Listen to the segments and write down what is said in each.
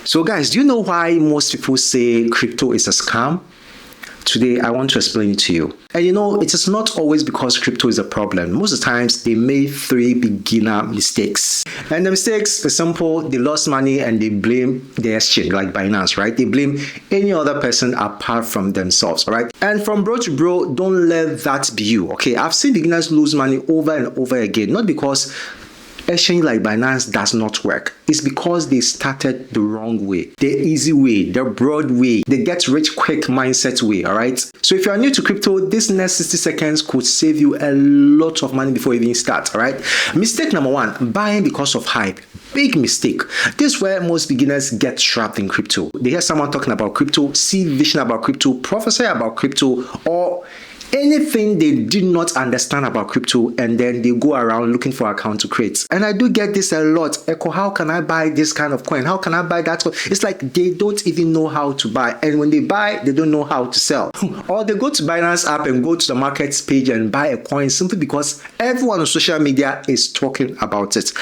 So guys, do you know why most people say crypto is a scam? Today, I want to explain it to you. And it is not always because crypto is a problem. Most of the times, they made 3 beginner mistakes. And the mistakes are simple. They lost money and they blame the exchange, like Binance, right? They blame any other person apart from themselves, all right? And from bro to bro, don't let that be you, okay? I've seen beginners lose money over and over again, not because exchange like Binance does not work. It's because they started the wrong way, the easy way, the broad way, the get rich quick mindset way, all right? So if you are new to crypto, this next 60 seconds could save you a lot of money before you even start, all right? Mistake number 1, buying because of hype. Big mistake. This is where most beginners get trapped in crypto. They hear someone talking about crypto, see vision about crypto, prophesy about crypto, or anything they did not understand about crypto, and then they go around looking for account to create. And I do get this a lot. Echo, how can I buy this kind of coin? How can I buy that? It's like they don't even know how to buy. And when they buy, they don't know how to sell. Or they go to Binance app and go to the markets page and buy a coin simply because everyone on social media is talking about it.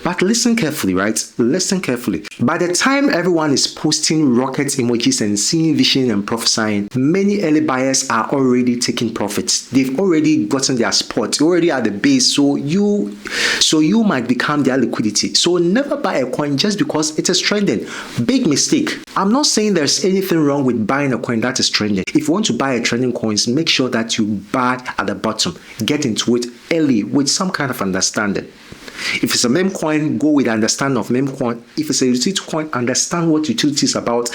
But listen carefully, right? Listen carefully. By the time everyone is posting rocket emojis and seeing vision and prophesying, many early buyers are already taking profits. They've already gotten their spot. You're already at the base, so you might become their liquidity. So never buy a coin just because it is trending. Big mistake. I'm not saying there's anything wrong with buying a coin that is trending. If you want to buy a trending coins, make sure that you buy at the bottom. Get into it early with some kind of understanding. If it's a meme coin, go with the understanding of meme coin. If it's a utility coin, understand what utility is about.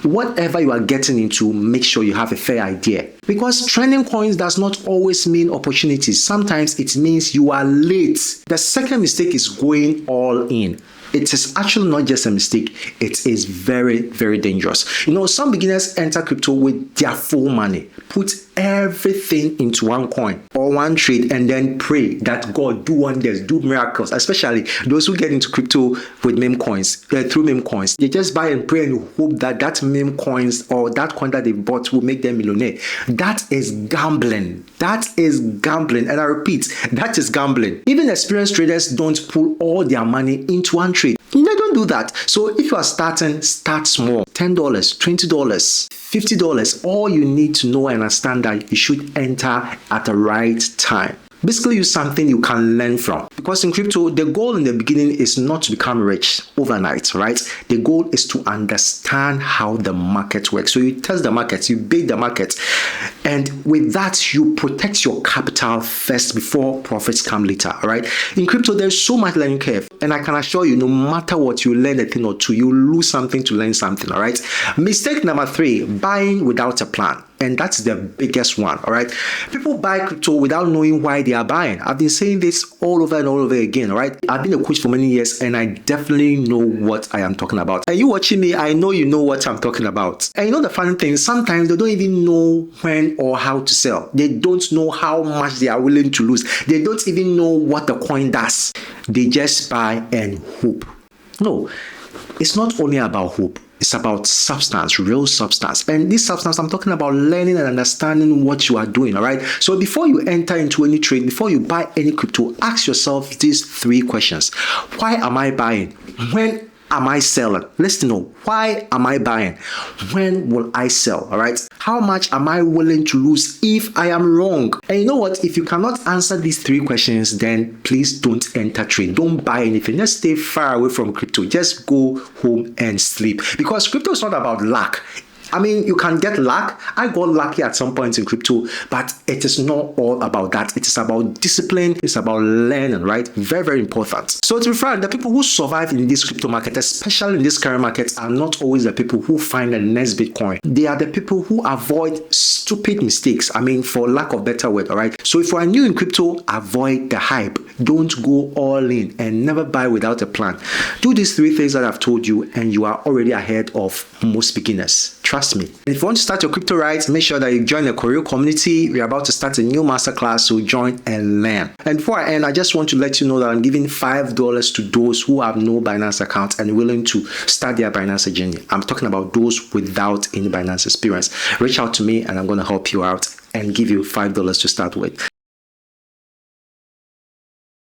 Whatever you are getting into, make sure you have a fair idea. Because trending coins does not always mean opportunities. Sometimes it means you are late. The second mistake is going all in. It is actually not just a mistake. It is very, very dangerous. Some beginners enter crypto with their full money, put everything into one coin or one trade, and then pray that God do wonders, do miracles. Especially those who get into crypto with meme coins, through meme coins. They just buy and pray and hope that meme coins or that coin that they bought will make them millionaire. That is gambling. That is gambling. And I repeat, that is gambling. Even experienced traders don't pull all their money into one trade. They don't do that. So if you are starting, start small. $10, $20, $50. All you need to know and understand that you should enter at the right time. Basically, use something you can learn from. Because in crypto, the goal in the beginning is not to become rich overnight, right? The goal is to understand how the market works. So you test the market, you bait the market, and with that, you protect your capital first before profits come later, all right? In crypto, there's so much learning curve, and I can assure you, no matter what, you learn a thing or two, you lose something to learn something, all right? Mistake number 3, buying without a plan. And that's the biggest one, all right? People buy crypto without knowing why they are buying. I've been saying this all over and all over again, all right? I've been a coach for many years, and I definitely know what I am talking about. And you watching me, I know you know what I'm talking about. And the funny thing, sometimes they don't even know when or how to sell. They don't know how much they are willing to lose. They don't even know what the coin does. They just buy and hope. No, it's not only about hope. It's about substance, real substance. And this substance, I'm talking about learning and understanding what you are doing, all right? So before you enter into any trade, before you buy any crypto, ask yourself these 3 questions. Why am I buying? When am I selling? Listen, why am I buying? When will I sell? All right. How much am I willing to lose if I am wrong? And you know what? If you cannot answer these 3 questions, then please don't enter trade. Don't buy anything. Just stay far away from crypto. Just go home and sleep. Because crypto is not about luck. I mean, you can get luck. I got lucky at some point in crypto, but it is not all about that. It is about discipline. It's about learning, right? Very, very important. So to be frank, the people who survive in this crypto market, especially in this current market, are not always the people who find the next Bitcoin. They are the people who avoid stupid mistakes. I mean, for lack of better word, all right? So if you are new in crypto, avoid the hype. Don't go all in and never buy without a plan. Do these 3 things that I've told you, and you are already ahead of most beginners. Trust me. If you want to start your crypto right, make sure that you join the Ekowreel community. We're about to start a new masterclass, so join and learn. And before I end, I just want to let you know that I'm giving $5 to those who have no Binance account and willing to start their Binance journey. I'm talking about those without any Binance experience. Reach out to me and I'm going to help you out and give you $5 to start with.